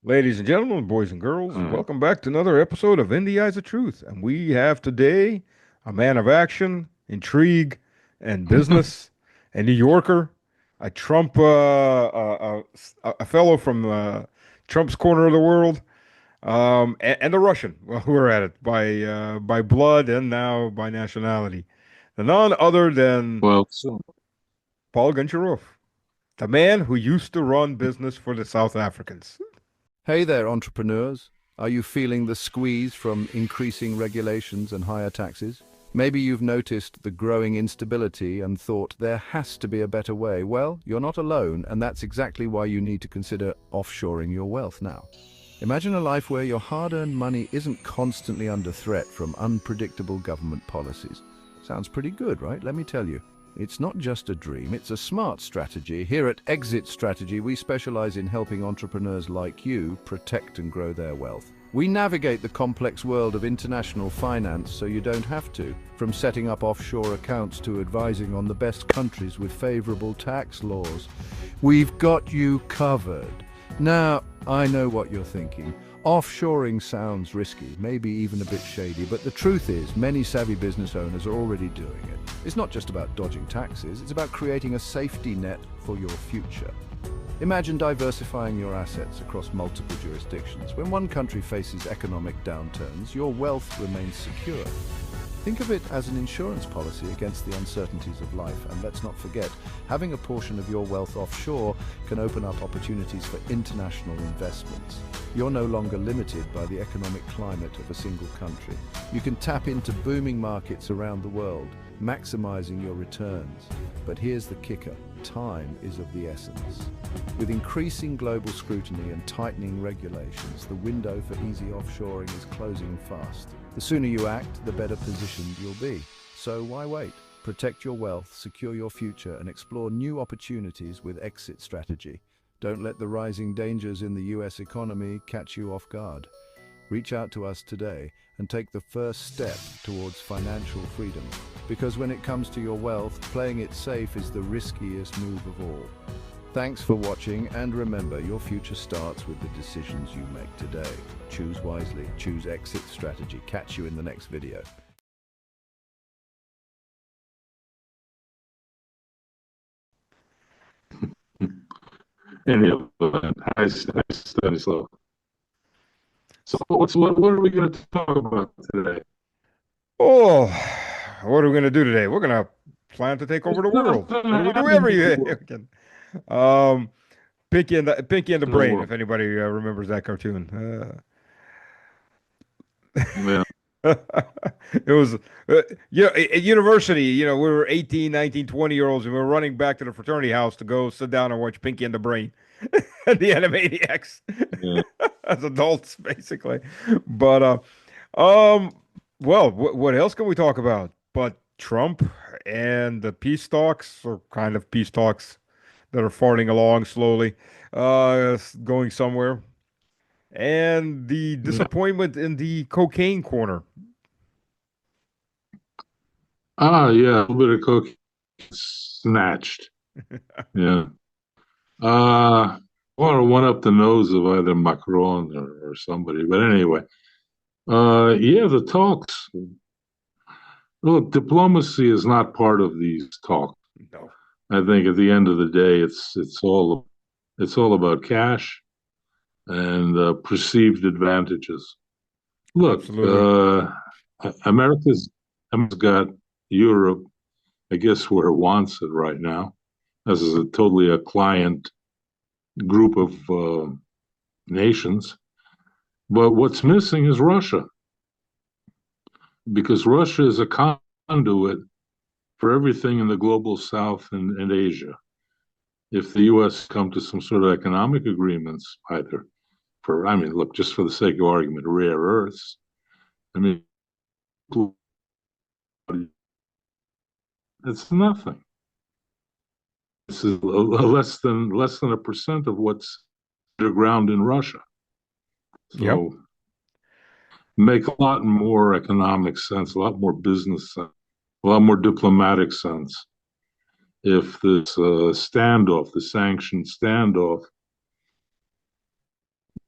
Ladies and gentlemen, boys and girls, Uh, welcome back to another episode of In the Eyes of Truth. And we have today a man of action, intrigue, and business, a New Yorker, a Trump, a fellow from Trump's corner of the world, and a Russian. Well, we're at it by blood and now by nationality. None other than well, so, Paul Goncharoff, the man who used to run business for the South Africans. Hey there, entrepreneurs. Are you feeling the squeeze from increasing regulations and higher taxes? Maybe you've noticed the growing instability and thought there has to be a better way. Well, you're not alone, and that's exactly why you need to consider offshoring your wealth now. Imagine a life where your hard-earned money isn't constantly under threat from unpredictable government policies. Sounds pretty good, right? Let me tell you. It's not just a dream, it's a smart strategy. Here at Exit Strategy, we specialize in helping entrepreneurs like you protect and grow their wealth. We navigate the complex world of international finance so you don't have to, from setting up offshore accounts to advising on the best countries with favorable tax laws. We've got you covered. Now, I know what you're thinking. Offshoring sounds risky, maybe even a bit shady, but the truth is many savvy business owners are already doing it. It's not just about dodging taxes, it's about creating a safety net for your future. Imagine diversifying your assets across multiple jurisdictions. When one country faces economic downturns, your wealth remains secure. Think of it as an insurance policy against the uncertainties of life. And let's not forget, having a portion of your wealth offshore can open up opportunities for international investments. You're no longer limited by the economic climate of a single country. You can tap into booming markets around the world, maximizing your returns. But here's the kicker. Time is of the essence. With increasing global scrutiny and tightening regulations, the window for easy offshoring is closing fast. The sooner you act, the better positioned you'll be. So why wait? Protect your wealth, secure your future, and explore new opportunities with Exit Strategy. Don't let the rising dangers in the US economy catch you off guard. Reach out to us today and take the first step towards financial freedom. Because when it comes to your wealth, playing it safe is the riskiest move of all. Thanks for watching, and remember, your future starts with the decisions you make today. Choose wisely, choose Exit Strategy. Catch you in the next video. any of that. Hi, Stanislav. So, what are we going to talk about today? Oh, what are we going to do today? We're going to plan to take over There's the world. nothing What do we do happening every in the day? world. Um, Pinky and the In the Brain, if world. anybody remembers that cartoon. Yeah. It was, at university, we were 18, 19, 20-year-olds, and we were running back to the fraternity house to go sit down and watch Pinky and the Brain, the Animaniacs, Yeah. as adults, basically. But, um, well, what else can we talk about? But Trump and the peace talks, or kind of peace talks that are farting along slowly, going somewhere, and the Yeah. disappointment in the cocaine corner. Yeah. A little bit of coke snatched. Yeah. I want to one up the nose of either Macron or somebody. But anyway, yeah, the talks. Look, diplomacy is not part of these talks. No, I think at the end of the day, it's all about cash and perceived advantages. Look, absolutely. America's got Europe, I guess, where it wants it right now. This is totally a client group of nations. But what's missing is Russia, because Russia is a conduit for everything in the global south and Asia. If the U.S. come to some sort of economic agreements, either I mean, look, just for the sake of argument, rare earths, I mean, it's nothing. This is less than a percent of what's underground in Russia. Yep. So make a lot more economic sense, a lot more business sense, a lot more diplomatic sense if this standoff, the sanctioned standoff,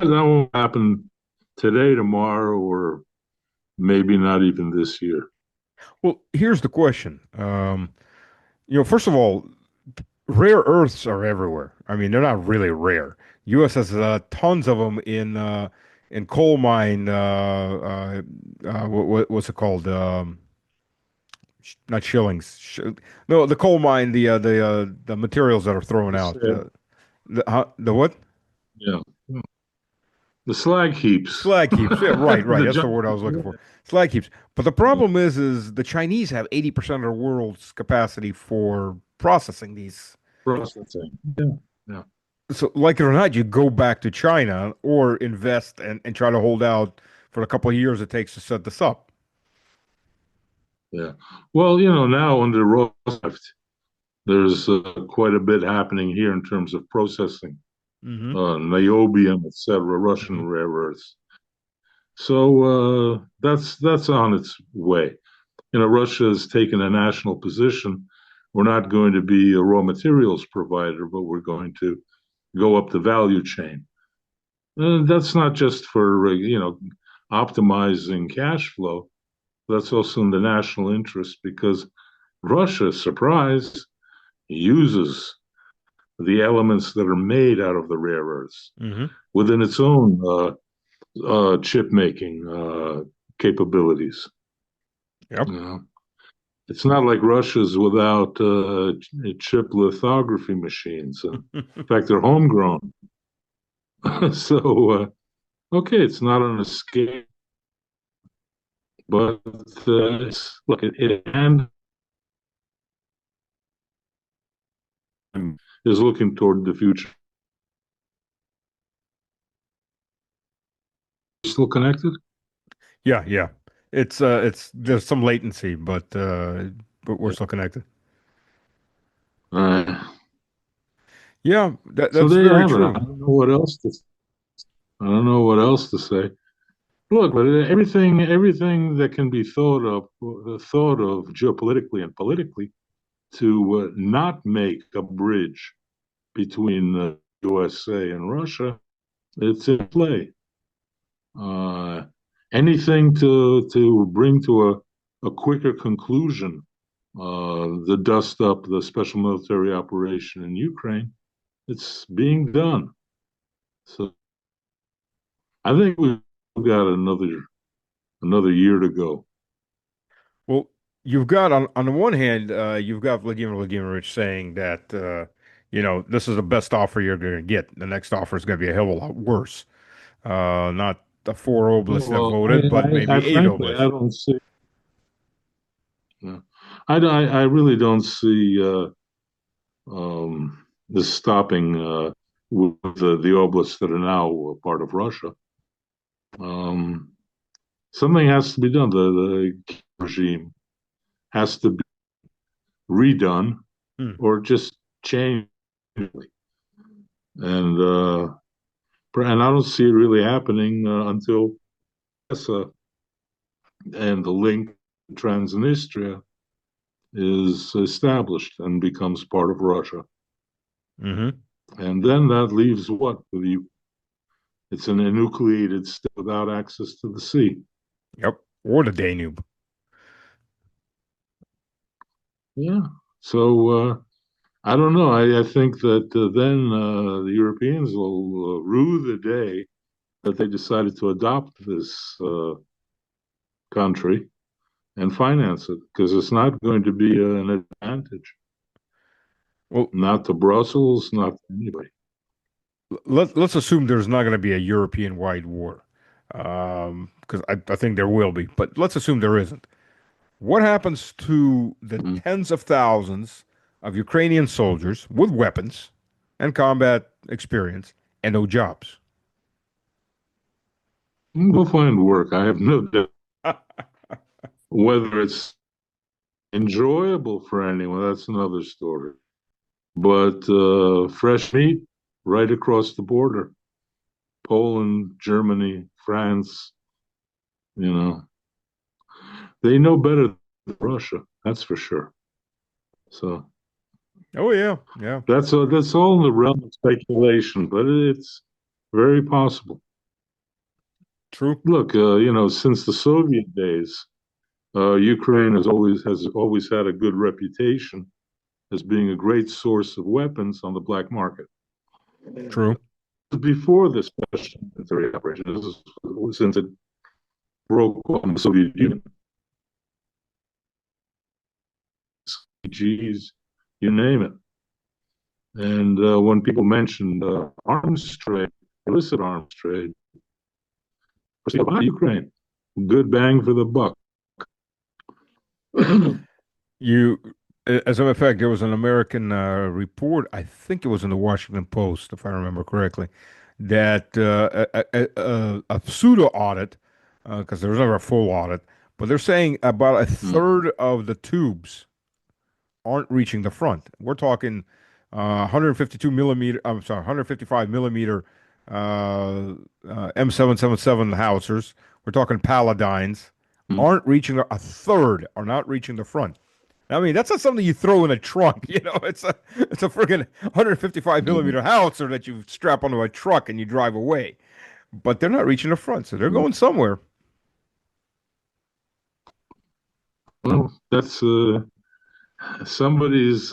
that won't happen today, tomorrow, or maybe not even this year. Well, here's the question. First of all, rare earths are everywhere. I mean, they're not really rare. U.S. has tons of them in coal mine. What's it called? Not shillings. No, the coal mine. The materials that are thrown It's, out. The what? yeah, the slag heaps. Slag heaps. Yeah, right, right. The That's the giant word I was looking for. Slag heaps. But the problem is the Chinese have 80% of the world's capacity for processing these. processing. Yeah, yeah, So, like it or not, you go back to China or invest and try to hold out for the couple of years it takes to set this up. yeah. Well, now under Rosneft, there's quite a bit happening here in terms of processing, Hmm. niobium, etc., Hmm. Russian rare earths. So that's on its way. Russia has taken a national position. We're not going to be a raw materials provider, but we're going to go up the value chain. That's not just for optimizing cash flow. That's also in the national interest because Russia, surprise, uses the elements that are made out of the rare earths Hmm. within its own chip making capabilities. Yep. You know, it's not like Russia's without chip lithography machines. In fact, they're homegrown. So, okay, it's not on a scale, but look, it and is looking toward the future. Still connected? Yeah, yeah. It's there's some latency, but we're Yeah. still connected. Uh, Yeah, so that's there you very have it. true. I don't know what else to say. Look, but everything that can be thought of geopolitically and politically to not make a bridge between the USA and Russia, it's in play. Uh, Anything to bring to a quicker conclusion, the dust up the special military operation in Ukraine, it's being done. So I think we've got another year to go. Well, you've got on the one hand, you've got Vladimir Vladimirovich saying that this is the best offer you're going to get. The next offer is going to be a hell of a lot worse. Not the four obelists that Well, voted, but I maybe eight frankly I obelists. don't see. Yeah. I really don't see this stopping with the oblasts that are now a part of Russia. Um, Something has to be done. The regime has to be redone Hmm. or just changed. And I don't see it really happening until Odessa and the link to Transnistria is established and becomes part of Russia. Hmm. And then that leaves what with you? It's an enucleated state without access to the sea. Yep. Or the Danube. Yeah. So I don't know. I think that then the Europeans will rue the day that they decided to adopt this country and finance it because it's not going to be an advantage, Well, not to Brussels, not to anybody. let's assume there's not going to be a European-wide war, because I think there will be, but let's assume there isn't. What happens to the Mhm. tens of thousands of Ukrainian soldiers with weapons and combat experience and no jobs? Go find work. I have no doubt. Whether it's enjoyable for anyone, that's another story. But fresh meat right across the border, Poland, Germany, France, you know, they know better than Russia. That's for sure. So Oh yeah, yeah. that's all in the realm of speculation, but it's very possible. True. Look, since the Soviet days, Ukraine has always had a good reputation as being a great source of weapons on the black market. True. Before this special military operation, since it broke on the Soviet Union, G's, you name it. And when people mentioned arms trade, illicit arms trade, Ukraine, good bang for the buck. You, as a matter of fact, there was an American report, I think it was in the Washington Post, if I remember correctly, that a pseudo audit, because there was never a full audit, but they're saying about a third of the tubes aren't reaching the front. We're talking 152 millimeter, I'm sorry, 155 millimeter M777 howitzers. We're talking Paladines aren't reaching a third are not reaching the front. I mean, that's not something you throw in a trunk. It's a freaking 155 millimeter howitzer that you strap onto a truck and you drive away. But they're not reaching the front, so they're going somewhere. Well, that's somebody's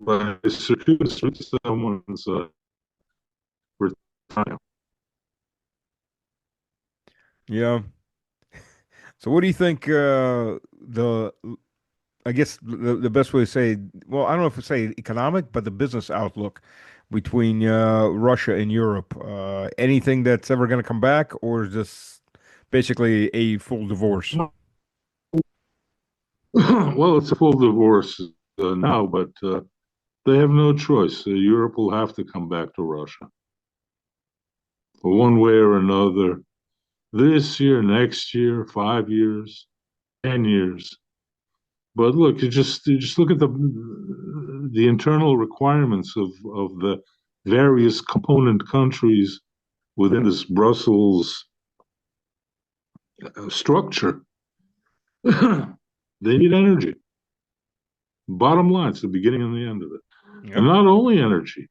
by circuitous someone's retirement. Yeah. So what do you think the I guess the best way to say, well, I don't know if we say economic, but the business outlook between Russia and Europe. Anything that's ever going to come back, or is this basically a full divorce? Well, it's a full divorce now, but they have no choice. Europe will have to come back to Russia one way or another. This year, next year, 5 years, 10 years. But look, you just look at the internal requirements of the various component countries within this Brussels structure. They need energy. Bottom line, it's the beginning and the end of it. And Yep. not only energy,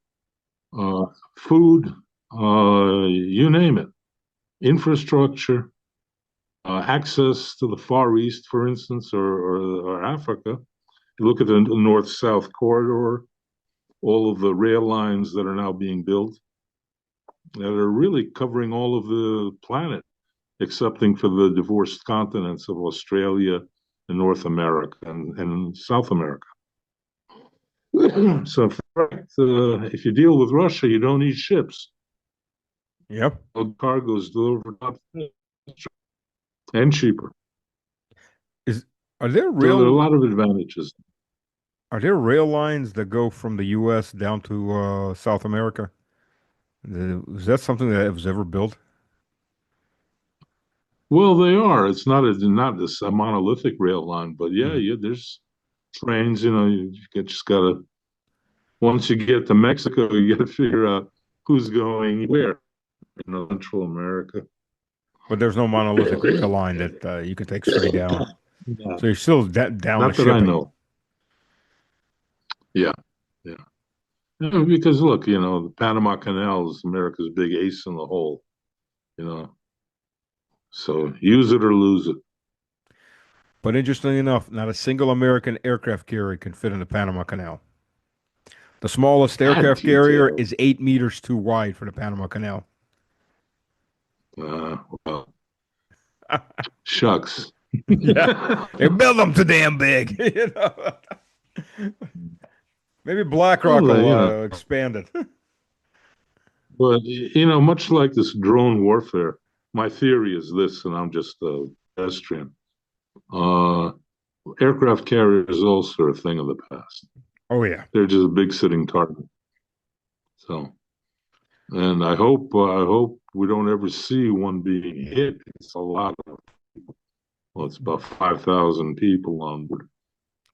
uh, food, you name it, infrastructure, access to the Far East, for instance, or Africa. You look at the North-South corridor, all of the rail lines that are now being built that are really covering all of the planet, excepting for the divorced continents of Australia and North America and South America. So, in fact, if you deal with Russia, you don't need ships. Yep. Cargoes delivered and cheaper. Is are there So there are a rail lot of advantages. are there rail lines that go from the U.S. down to South America? Is that something that was ever built? Well, they are. It's not this a monolithic rail line, but yeah, Mhm. yeah. There's trains. Just gotta once you get to Mexico, you gotta figure out who's going where. Central America. But there's no monolithic rail line that you can take straight down. Yeah, So you're still down to not that I shipping. know. Yeah, yeah. Because look, the Panama Canal is America's big ace in the hole. You know, so use it or lose it. But interestingly enough, not a single American aircraft carrier can fit in the Panama Canal. The smallest That aircraft carrier detail. is 8 meters too wide for the Panama Canal. Well, shucks. Yeah, they build them too damn big. Maybe BlackRock Well, will expand it. but much like this drone warfare, my theory is this, and I'm just a pedestrian. Uh, Aircraft carriers also are a thing of the past. Oh yeah. They're just a big sitting target. So, and I hope we don't ever see one being hit. It's a lot of, well, it's about 5,000 people on board.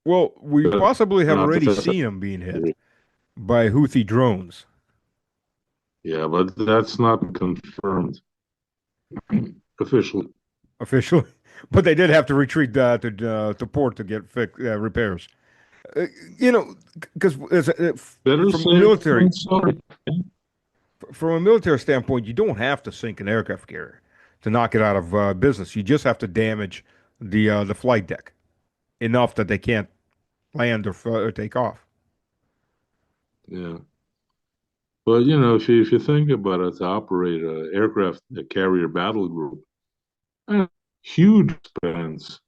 Well, we possibly have Not already that, seen them being hit by Houthi drones yeah, but that's not confirmed officially. officially, but they did have to retreat to port to get repairs. Uh, because Better from a safe military than sorry. from a military standpoint, you don't have to sink an aircraft carrier. to knock it out of business. You just have to damage the flight deck enough that they can't land or take off. Yeah. But you know, if you think about it, to operate a aircraft a carrier battle group, eh, huge expense.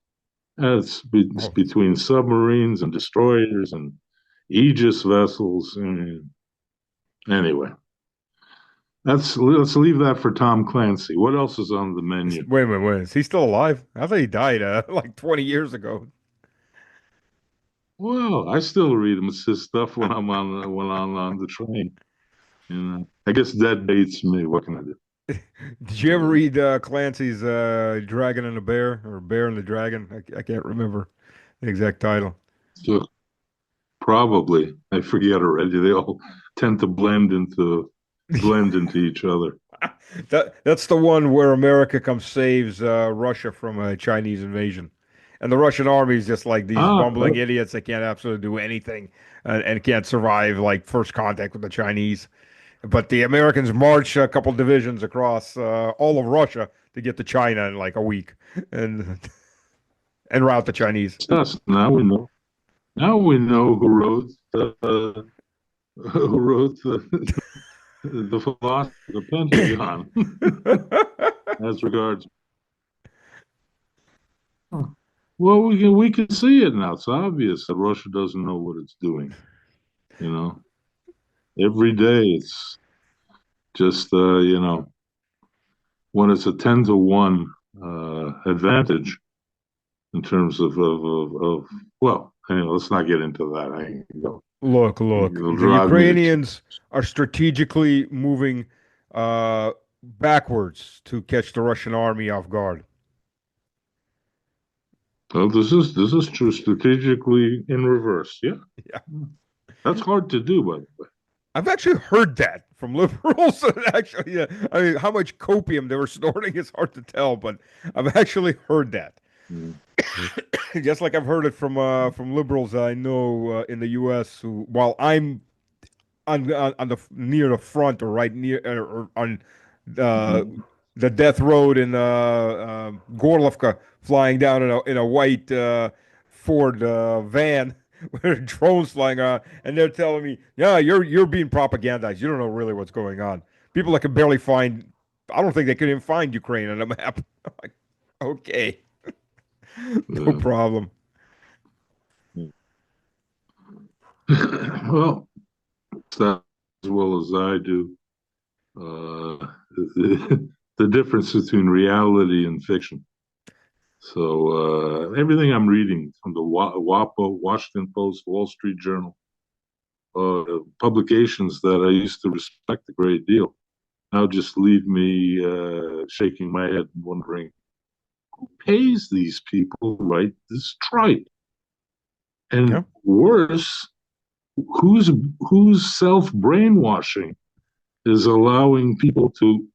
It's Oh, between submarines and destroyers and Aegis vessels. Anyway, let's leave that for Tom Clancy. What else is on the menu? wait a minute, wait. Is he still alive? I thought he died like 20 years ago. Well, I still read his stuff when I'm on the train. You know, I guess that dates me. What can I do? Did you ever Uh, read Clancy's Dragon and the Bear or Bear and the Dragon? I can't remember the exact title. so probably I forget already. They all tend to blend into each other. That's the one where America comes saves Russia from a Chinese invasion, and the Russian army is just like these Ah, bumbling idiots that can't absolutely do anything and can't survive like first contact with the Chinese. But the Americans march a couple divisions across all of Russia to get to China in like a week and and rout the Chinese. it's us. Now we know. Now we know who wrote the philosophy of the Pentagon as regards. Well, we can see it now. It's obvious that Russia doesn't know what it's doing. You know, every day it's just when it's a 10-1 advantage in terms of well, anyway, let's not get into that. Look, It'll the drive me to Ukrainians are strategically moving backwards to catch the Russian army off guard. well, this is true strategically in reverse. Yeah, Yeah. that's hard to do, by the way. I've actually heard that from liberals. Actually, yeah, I mean, how much copium they were snorting is hard to tell, but I've actually heard that. Mm. Just like I've heard it from liberals I know in the U.S. who, while I'm on the near the front or right near or on uh, Mhm. the death road in Gorlovka, flying down in a white Ford van with drones flying around, and they're telling me, "Yeah, you're being propagandized. You don't know really what's going on." People that can barely find, I don't think they could even find Ukraine on a map. I'm like, okay, no Yeah. problem. Well, it's not as well as I do. The difference between reality and fiction. So everything I'm reading from the WAPO, Washington Post, Wall Street Journal, publications that I used to respect a great deal, now just leave me shaking my head and wondering who pays these people to write this tripe, Yeah. and worse, whose self brainwashing is allowing people to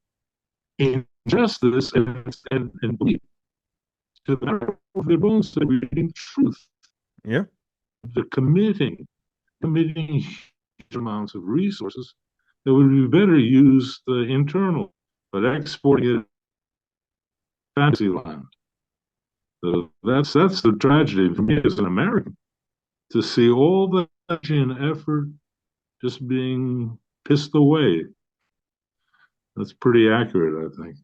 ingest this and believe to the matter of their bones that we're reading truth. Yeah. They're committing huge amounts of resources that would be better used internal, but exporting it fantasy land. So that's the tragedy for me as an American to see all that energy and effort just being pissed away. That's pretty accurate, I think.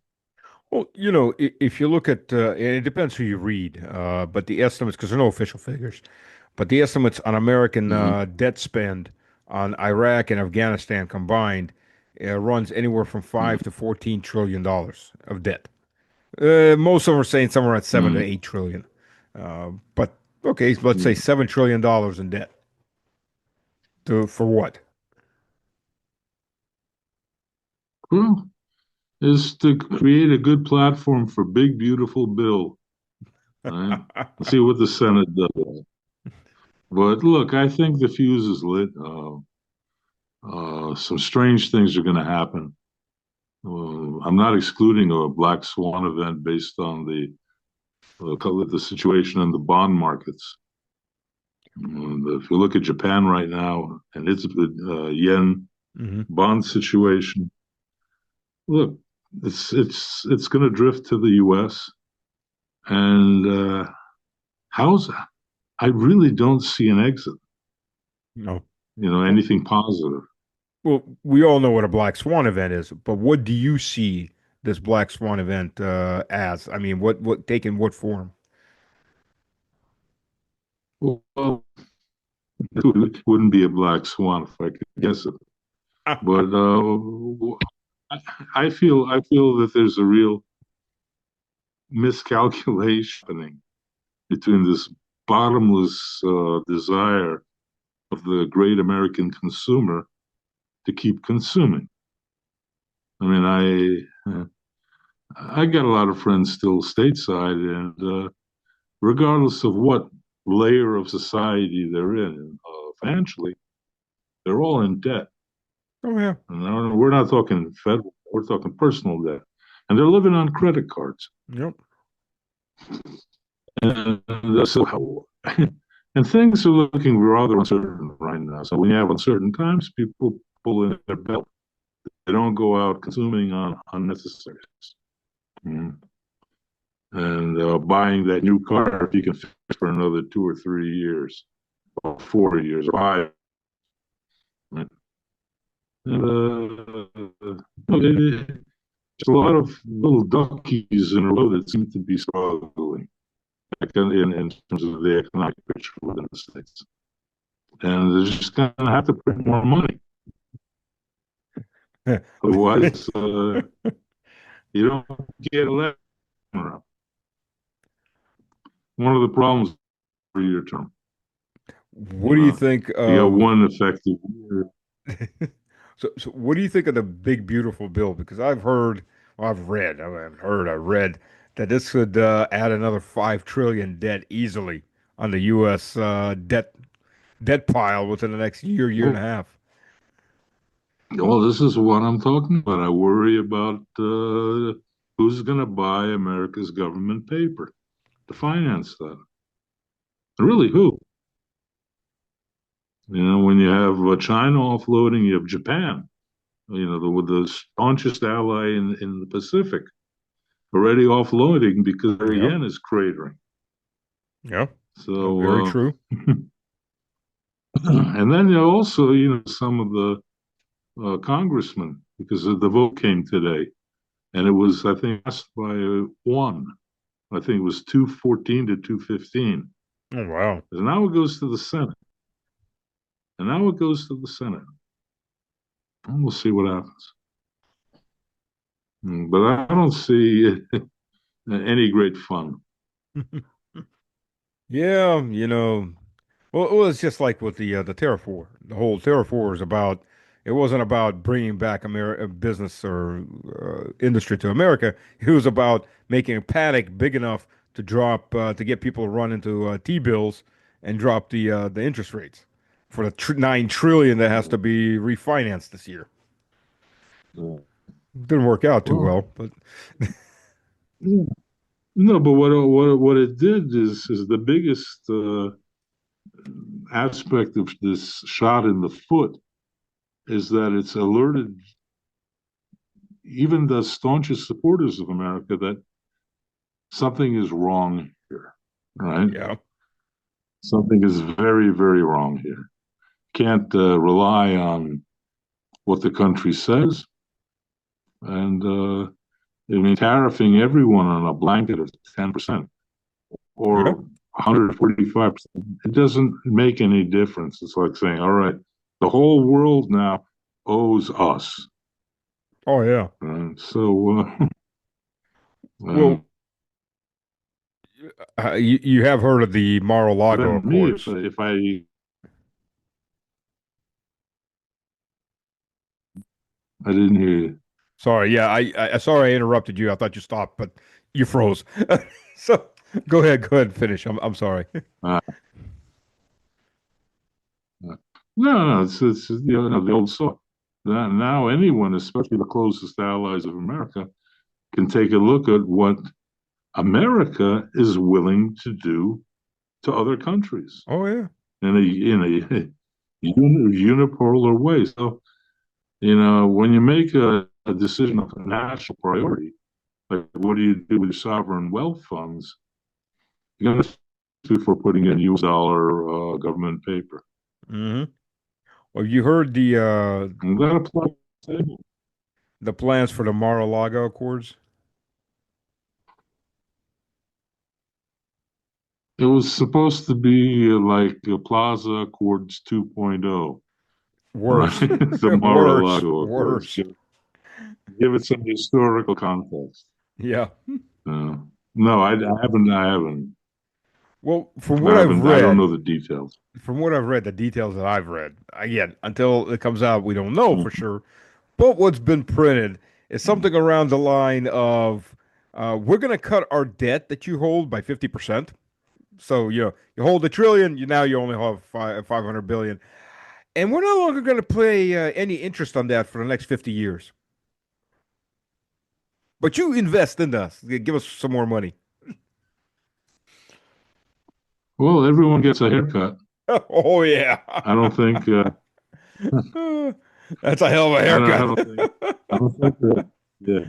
Well, if you look at, and it depends who you read, but the estimates, because there are no official figures, but the estimates on American Mm-hmm. debt spend on Iraq and Afghanistan combined runs anywhere from $5 to $14 trillion of debt. Most of them are saying somewhere at 7 to 8 trillion. But okay, so let's say Mm-hmm. $7 trillion in debt. For what? Well, is to create a good platform for Big Beautiful Bill. Right? Let's see what the Senate does. But look, I think the fuse is lit. Some strange things are going to happen. I'm not excluding a black swan event based on the situation in the bond markets. If you look at Japan right now and its yen Hmm. bond situation, look, it's going to drift to the U.S. and how's I really don't see an exit. No. Well, Anything positive. well, we all know what a black swan event is, but what do you see this black swan event as? I mean, what taking what form? Well, it wouldn't be a black swan if I could guess it. But I feel that there's a real miscalculation happening between this bottomless desire of the great American consumer to keep consuming. I mean, I got a lot of friends still stateside, and regardless of what layer of society they're in, financially, they're all in debt. Oh yeah. And we're not talking federal, we're talking personal debt, and they're living on credit cards. Yep. And so, and things are looking rather uncertain right now. So when you have uncertain times, people pull in their belt. They don't go out consuming on unnecessaries. Mm. And buying that new car if you can fix for another 2 or 3 years, or 4 years, or 5. Right? And, there's a lot of little duckies in a row that seem to be struggling in terms of the economic picture within the states. And they're just going to have to print more money. Otherwise, you don't get elected. One of the problems for your term, What do you think you got of one effective year. so what do you think of the big beautiful bill? Because I've heard, well, I read that this could add another 5 trillion debt easily on the U.S. Debt pile within the next year and a Well, half. well, this is what I'm talking about. I worry about who's going to buy America's government paper to finance that. Really, who? When you have China offloading, you have Japan, the staunchest ally in the Pacific, already offloading because their Yeah, yen is cratering. yeah, very So, true. and then also, some of the congressmen, because the vote came today, and it was, I think, asked by one. I think it was 214 to 215. Oh wow. And now it goes to the Senate. And now it goes to the Senate. And we'll see what happens. But I don't see any great fun. Yeah, well, it's just like with the Terra 4. The whole Terra 4 is about. It wasn't about bringing back America business or industry to America. It was about making a panic big enough to drop to get people to run into T-bills and drop the interest rates for the 9 trillion that has to be refinanced this year. Didn't work out too Well, well, but no, but what it did is the biggest aspect of this shot in the foot is that it's alerted even the staunchest supporters of America that something is wrong here, right? yeah, Something is very, very wrong here. Can't rely on what the country says, and I mean, tariffing everyone on a blanket of 10% yeah, or 145%, it doesn't make any difference. It's like saying, all right, the whole world now owes us. oh yeah. So, Well, um, you have heard of the Mar-a-Lago then me, Accords. if I didn't hear you. Sorry, yeah, I sorry I interrupted you. I thought you stopped, but you froze. So go ahead, finish. I'm sorry. Uh, no, it's the old saw. Now anyone, especially the closest allies of America, can take a look at what America is willing to do to other countries Oh yeah, in a unipolar way. So when you make a decision of national priority, like what do you do with your sovereign wealth funds? You're going to substitute for putting in US dollar government paper. Hmm. Well, you heard And that applies to the table. the plans for the Mar-a-Lago Accords? It was supposed to be like Plaza Accords 2.0, right? Worse, The worse, Mar-a-Lago Accords. worse. Give it some historical context. Yeah. Uh, no, I haven't. I haven't. Well, from I what I've haven't. I don't read, know the details. the details that I've read, again, until it comes out, we don't know for Mm-hmm. sure. But what's been printed is something around the line of, we're going to cut our debt that you hold by 50%. So, you hold a trillion, you only have 500 billion. And we're no longer going to pay any interest on that for the next 50 years. But you invest in us. Give us some more money. Well, everyone gets a haircut. Oh, yeah. I don't think. That's a hell of a I haircut. don't think. I don't think that. Yeah.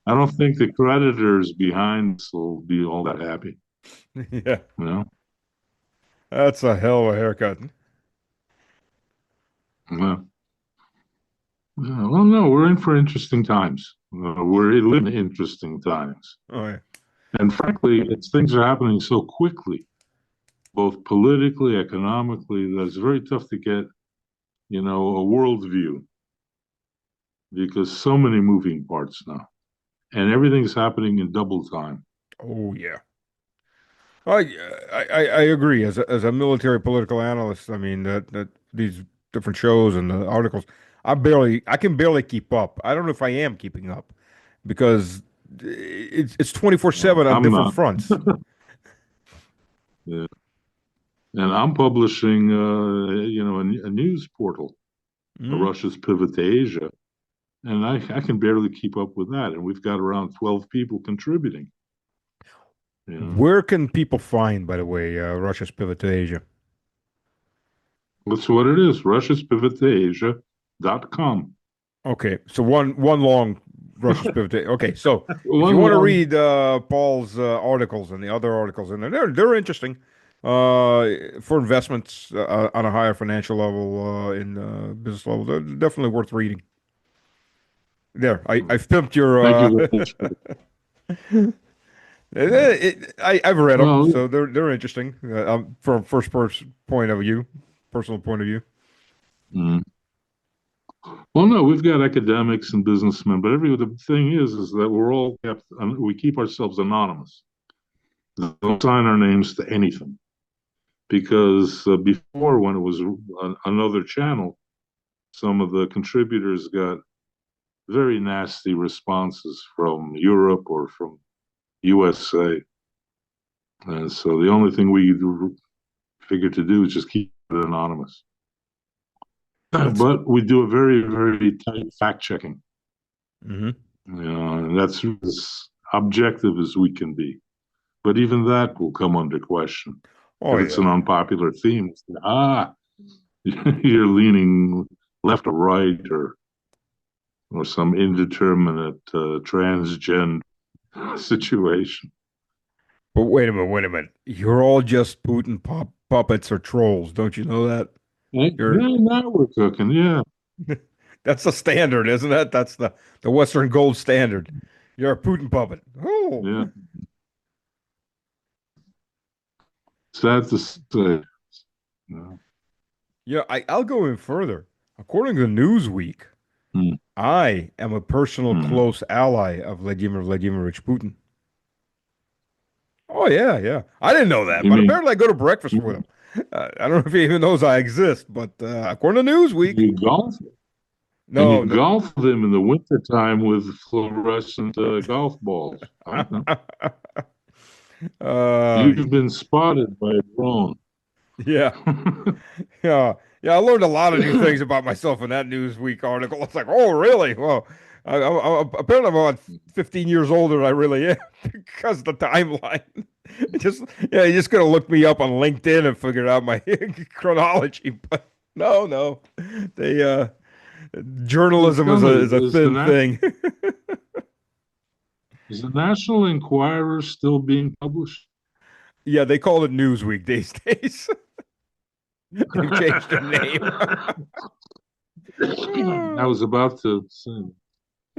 I don't think the creditors behind us will be all that happy. Yeah, You know. that's a hell of a haircut. Well, yeah, well, no, we're in for interesting times. We're in interesting times, Oh, yeah. and frankly, things are happening so quickly, both politically, economically, that it's very tough to get, a worldview because so many moving parts now, and everything's happening in double time. Oh, yeah. I, I agree. As a military political analyst, I mean that these different shows and the articles, I can barely keep up. I don't know if I am keeping up because it's 24/7 on I'm different not. fronts. Yeah. And I'm publishing, a news portal, Mm. Russia's pivot to Asia, and I can barely keep up with that. And we've got around 12 people contributing. You know, Where can people find, by the way, Russia's pivot to Asia? that's what it is. Russia's pivot to Asia.com. Okay, so one long Russia's pivot. Okay, so if you One want to long, read Paul's articles and the other articles in there, they're interesting for investments on a higher financial level in business level. They're definitely worth reading. There, I've pimped your. thank you very much. I've read them, Well, so they're interesting from first person point of view, personal point of view. mm, well, no, we've got academics and businessmen, but the thing is that we keep ourselves anonymous. Don't sign our names to anything because before, when it was another channel, some of the contributors got very nasty responses from Europe or from USA. And so the only thing we figured to do is just keep it anonymous. That's. But we do a very, very tight fact checking. Hmm. And that's as objective as we can be. But even that will come under question. Oh If it's an yeah. unpopular theme, you're leaning left or right or some indeterminate transgender situation. But wait a minute. You're all just Putin puppets or trolls, don't you know that? Hey, You're yeah, now we're cooking. Yeah, That's the standard, isn't it? That's the Western gold standard. You're a Putin puppet. Oh. yeah. Sad to say. Yeah. Yeah, I'll go in further. According to Newsweek, Hmm. I am a personal Hmm. close ally of Vladimir Vladimirovich Putin. Oh yeah, yeah. I didn't know that, You but mean apparently I go to breakfast with him. I don't know if he even knows I exist, but according to Newsweek, you golf and no, you no. golf with him in the wintertime with fluorescent golf balls? I know. uh, You've been spotted by a drone. yeah. Yeah, yeah, I learned a lot of new things about myself in that Newsweek article. It's like, oh, really? Well, apparently I'm about 15 years older than I really am because of the timeline. Just yeah, you just gonna look me up on LinkedIn and figure out my chronology. But no, no, they Journalism Tell me, is a thin thing. is the National Enquirer still being published? Yeah, they call it Newsweek these days. They've changed their name. I was about to say,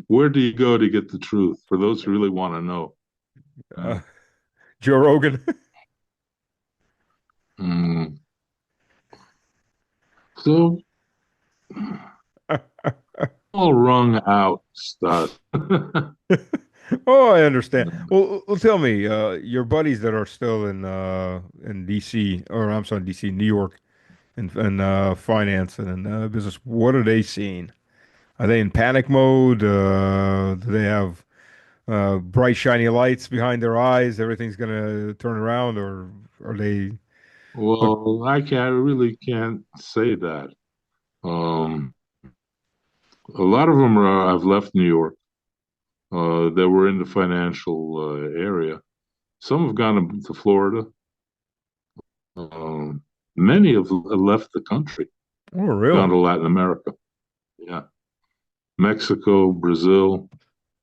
where do you go to get the truth? For those who really want to know. Uh, Joe Rogan. Mm. So all wrung out stuff. Oh, I understand. Well, tell me, your buddies that are still in DC, or I'm sorry, DC, New York, in finance and in business, what are they seeing? Are they in panic mode? Do they have bright, shiny lights behind their eyes? Everything's gonna turn around, or are they look? Well, I really can't say that. Um, a lot of them have left New York. That were in the financial area. Some have gone to Florida. Um, Many have left the country, Oh, gone really? to Latin America. Yeah, Mexico, Brazil,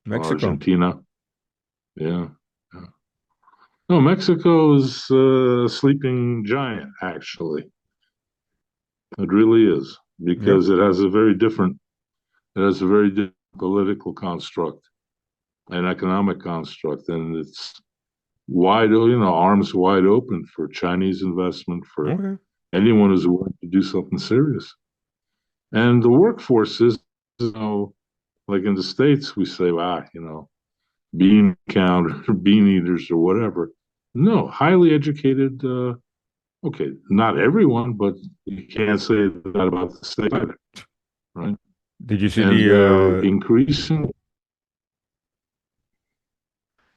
Mexico? Argentina. Yeah. Yeah. No, Mexico is a sleeping giant, actually. It really is, Yeah. because it has a very different political construct and economic construct, and it's arms wide open for Chinese investment, for Okay. anyone who's willing to do something serious. And the workforce is, like in the States, we say, bean counters, bean eaters, or whatever. No, highly educated. Okay, not everyone, but you can't say that about the state either, right? Did you see And the they're increasing.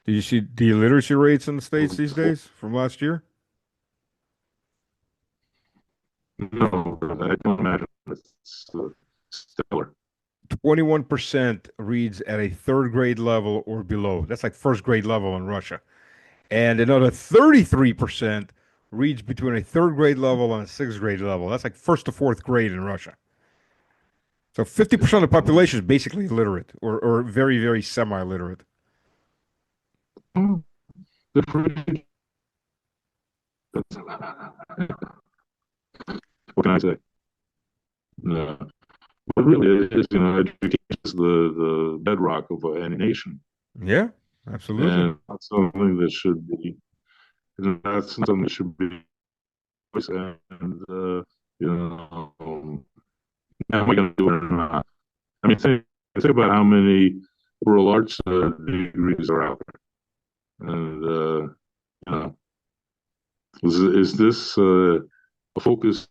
did you see the illiteracy rates in the States these days from last year? No, I don't imagine it's stellar. 21% reads at a third grade level or below. That's like first grade level in Russia. And another 33% reads between a third grade level and a sixth grade level. That's like first to fourth grade in Russia. So 50% of the population is basically illiterate or very, very semi-literate. The free, what can I say? No. But really, it is, education is the bedrock of any nation. Yeah, absolutely. And that's something that should be, that's something that should be, and, am I going to do it or not? I mean, think about how many liberal arts degrees are out there. And, is this a focus?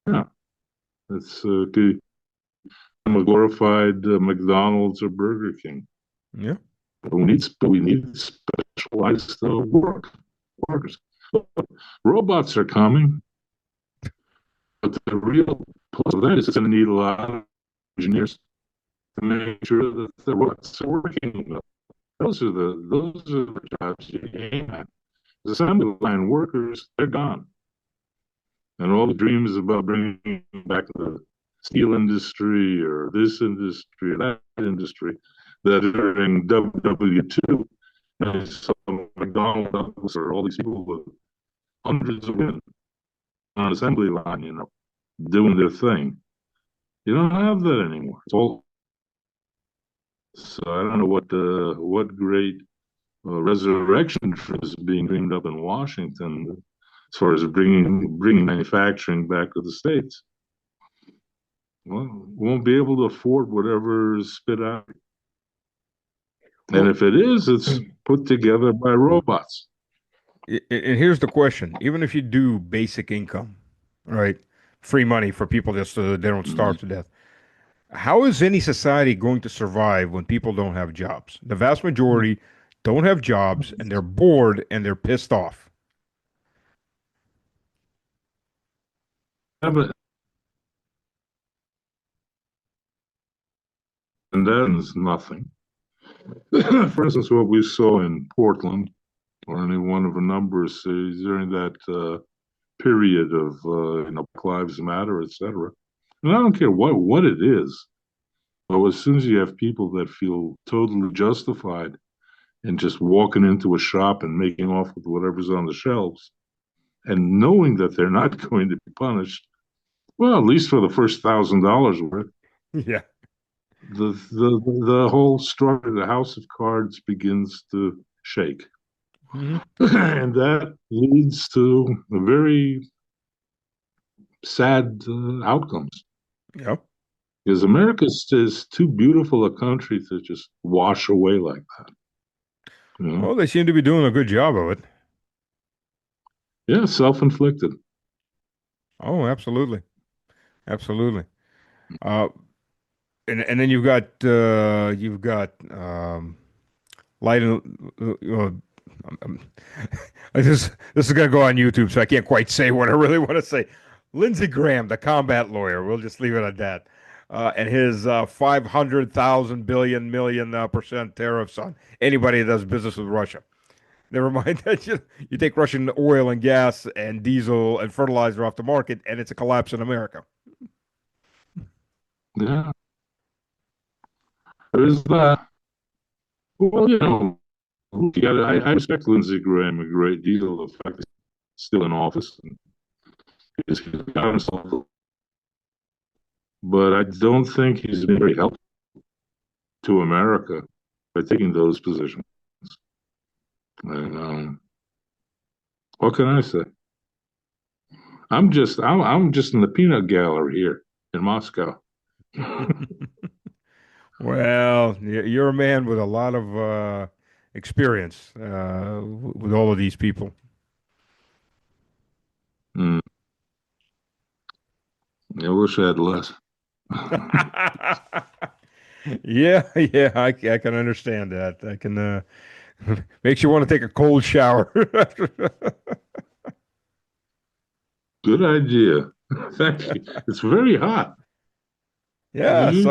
Yeah, it's a glorified McDonald's or Burger King. Yeah. We need specialized workers. Robots are coming, but the real plus of that is it's going to need a lot of engineers to make sure that the robots are working. Those are the jobs you aim at. The assembly line workers, they're gone, and all the dreams about bringing back the steel industry or this industry or that industry that are in WW2, some McDonald's or all these people with hundreds of women on an assembly line, doing their thing. You don't have that anymore. It's all. So I don't know what great resurrection is being dreamed up in Washington as far as bringing manufacturing back to the states. Well, we won't be able to afford whatever is spit out. And Well, if it is, it's put together by robots. and here's the question. Even if you do basic income, right? Free money for people just so that they don't starve to death. How is any society going to survive when people don't have jobs? The vast majority don't have jobs and they're bored and they're pissed off. And that is nothing. For instance, what we saw in Portland, or any one of a number of cities during that period of Black Lives Matter, etc. And I don't care what it is. But as soon as you have people that feel totally justified in just walking into a shop and making off with whatever's on the shelves, and knowing that they're not going to be punished, well, at least for the first $1,000 worth, Yeah. the whole structure of the house of cards begins to shake. Hmm. And that leads to very sad outcomes. Yep. Because America is too beautiful a country to just wash away like that. You know? Well, they seem to be doing a good job of it. Yeah, self-inflicted. Oh, absolutely. Absolutely. Uh, and then you've got light and um, this is gonna go on YouTube, so I can't quite say what I really want to say. Lindsey Graham, the combat lawyer, we'll just leave it at that. And his 500,000 billion million percent tariffs on anybody that does business with Russia. Never mind that you take Russian oil and gas and diesel and fertilizer off the market, and it's a collapse in America. Yeah, there's that. Well, yeah, I respect Lindsey Graham a great deal. The fact that he's still in office and he's got himself, but I don't think he's been very helpful to America by taking those positions. And what can I say? I'm just in the peanut gallery here in Moscow. Well, you're a man with a lot of experience with all of these people. Mm, I wish I had less. Yeah, yeah, I can understand that. I can makes you want to take a cold shower. Good idea. Thank you. It's very hot. Yeah, so,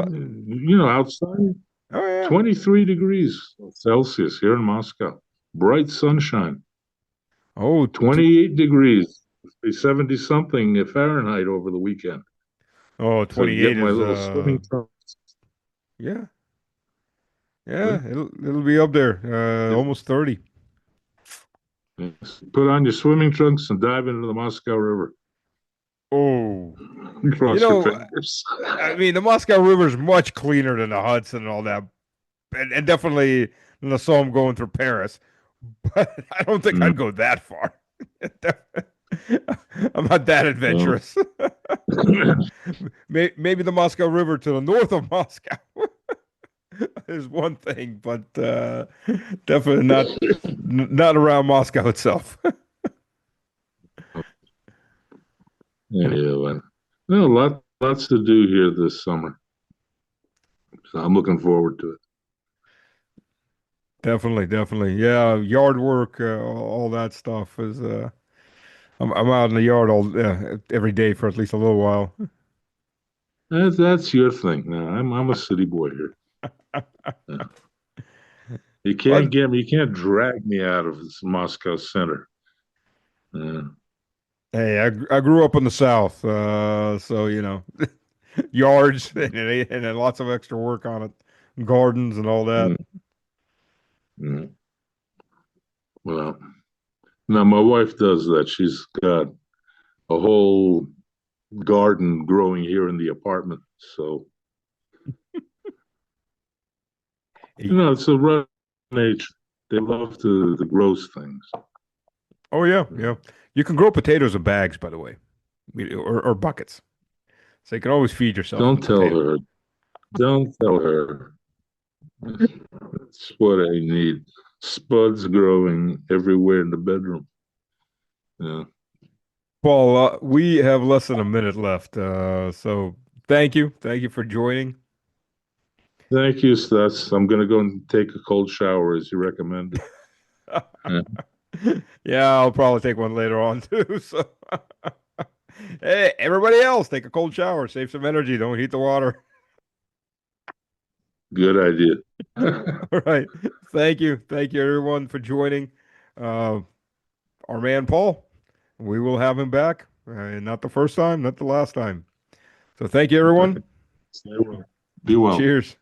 Outside oh yeah. 23 degrees Celsius here in Moscow. Bright sunshine. Oh, 28 degrees. 70 something Fahrenheit over the weekend. oh, So I can get 28 my is little swimming trunks. yeah. Yeah, it'll be up there. Almost 30. Yes. Put on your swimming trunks and dive into the Moscow River. Oh, you Cross your know, fingers. I mean, the Moscow River is much cleaner than the Hudson and all that, and definitely than the Somme going through Paris. But I don't think Mm, I'd go that far. I'm not that well, adventurous. Maybe the Moscow River to the north of Moscow is one thing, but definitely not around Moscow itself. anyway, lots to do here this summer. So I'm looking forward to it. Definitely, definitely. Yeah, yard work, all that stuff is. I'm out in the yard all every day for at least a little while. That's your thing. No, I'm a city boy here. Yeah. You But can't get me. You can't drag me out of this Moscow center. Yeah. hey, I grew up in the South, so yards and then lots of extra work on it, gardens and all that. Mm, mm. Well, now my wife does that. She's got a whole garden growing here in the apartment. So Eh, it's a run nature. They love to grow things. Oh yeah, yeah. You can grow potatoes in bags, by the way, or buckets, so you can always feed yourself from Don't the tell potato. her. Don't tell her. That's what I need. Spuds growing everywhere in the bedroom. Yeah. Paul, we have less than a minute left, so thank you for joining. Thank you, Stas. I'm going to go and take a cold shower as you recommended. Yeah. Yeah, I'll probably take one later on too. So, hey, everybody else, take a cold shower, save some energy, don't heat the water. Good idea. All right. Thank you, everyone, for joining. Uh, our man Paul. We will have him back. Not the first time, not the last time. So thank you, everyone. Stay well. Be well. Cheers.